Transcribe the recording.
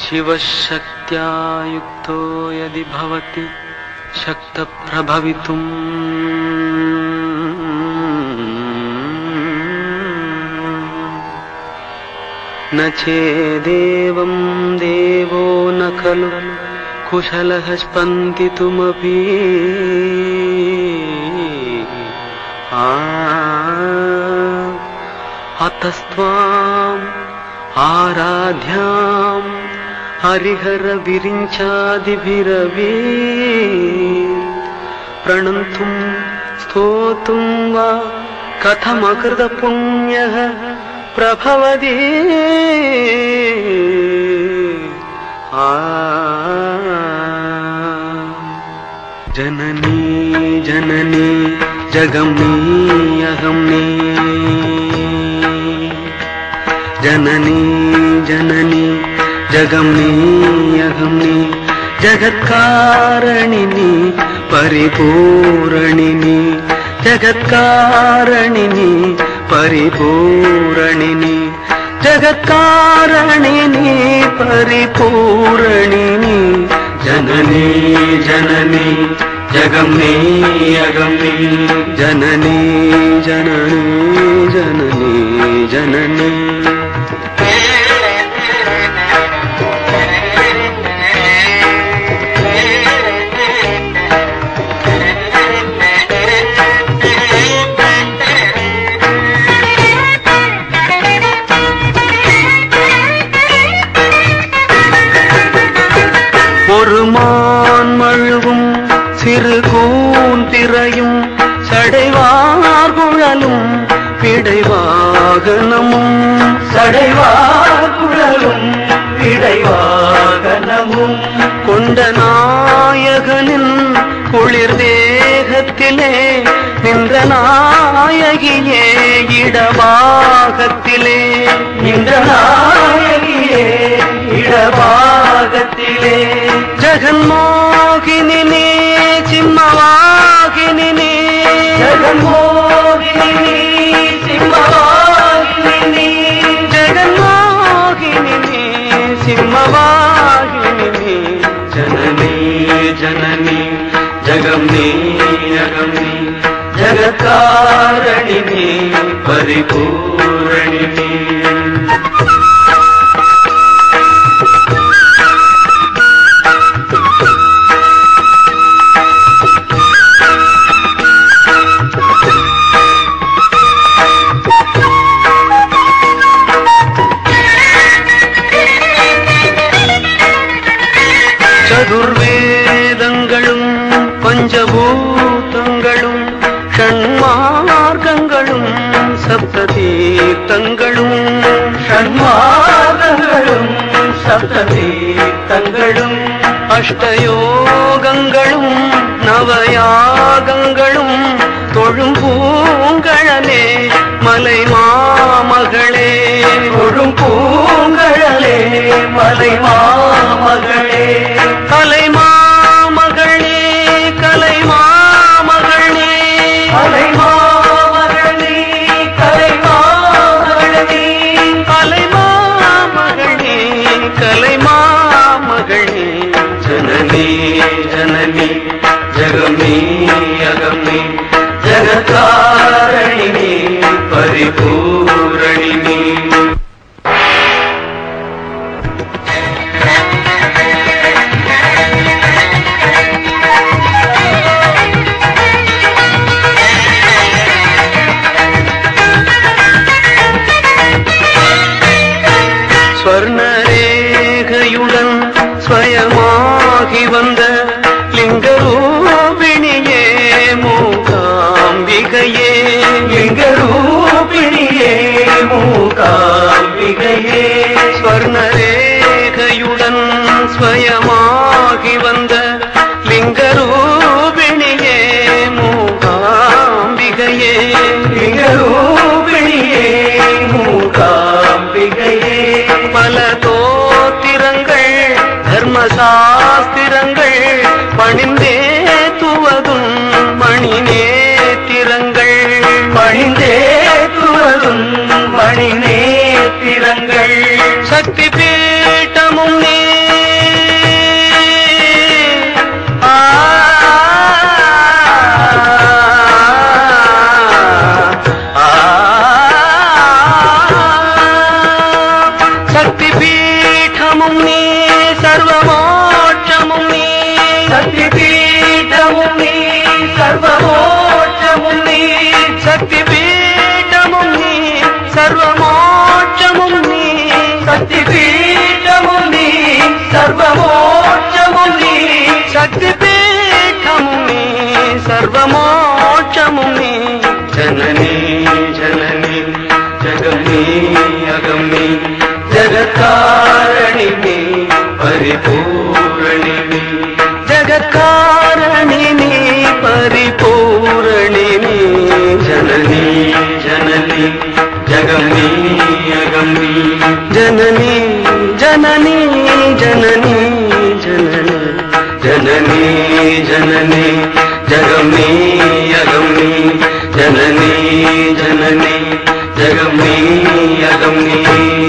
शिवशक्त्या युक्तो यदि भवति शक्तप्रभवितुम् न चेदेवं देवो न खलु कुशलः स्पन्दितुमपि अतस्त्वाम् आराध्याम् हरिहर विरिञ्चादिभिरवि प्रणन्तुं स्तोतुं वा कथमकृत पुण्यः प्रभवति जननी जननी जगम्नी अहम्नी जननी जननी जगम्नी अहम्नी जगत्कारणिनी परिपूरणिनी जगत्कारणिनी परिपूरणिनी जगत्कारणिनी परिपूरणिनी जननी जननी जगम्नी अगम्नी जननी जननी जननी जननी மழுவும் சிறு கூந்திரையும் சடைவார்குழலும் பிடைவாகனமும் சடைவார்குழலும் பிடைவாகனமும் கொண்ட நாயகனின் குளிர் தேகத்திலே நின்ற நாயகியே இடபாகத்திலே நின்ற நாயகியே இடபாகத்திலே जगन्मोहिनी सिंहवाहिनी जगन्मोहिनी सिंहवाहिनी जगन्मोहिनी सिंहवाहिनी जननी जननी जगम्नी अगम्नी जगत्कारणिनी परिपूरणिनी चतुर्वेदங்களும் பஞ்சபூதங்களும் ஷண்மார்க்கங்களும் சப்ததீர்த்தங்களும் ஷண்மார்க்கங்களும் சப்ததீர்த்தங்களும் அஷ்டயோகங்களும் நவயாகங்களும் தொழும் பூங்கழலே மலை மாமகளே தொழும் பூங்கழலே மலை மாமகளே கலை மாமகளே கலை மாமகளே கலை மாமகளே கலை மாமகளே கலை மாமகளே கலை மாமகளே जननी जननी जगम्नी अगम्नी जगत्कारणिनी परिपूरणिनी ஸ்வர்ணரேகையுடன் ஸ்வயமாகி வந்த லிங்கரூபிணியே மூகாம்பிகையே லிங்கரூபிணியே மூகாம்பிகையே ஸ்வர்ணரேகையுடன் ஸ்வயமாகி வந்த லிங்கரூபிணியே மூகாம்பிகையே லிங்கரூபிணியே மூகாம்பிகையே பல தோத்திரங்கள் தர்மசாஸ்திரங்கள் பணிந்தே துவதும் மணி நேத்திரங்கள் பணிந்தே துவதும் மணி நேத்திரங்கள் சக்தி பீட்டமும் మోక్షము నీ శక్తిపీఠము నీ సర్వమోక్షము నీ శక్తిపీఠము నీ సర్వమోక్షము నీ జననీ జననీ జగమీ అగమీ జగత్కారణి నీ పరిపూరణి నీ జగత్కారణి నీ పరిపూరణి నీ జననీ జననీ జగమీ అగమీ జననీ జననీ జననీ జననీ జననీ జననీ జగమీ అగమీ జననీ జననీ జగమీ అగమీ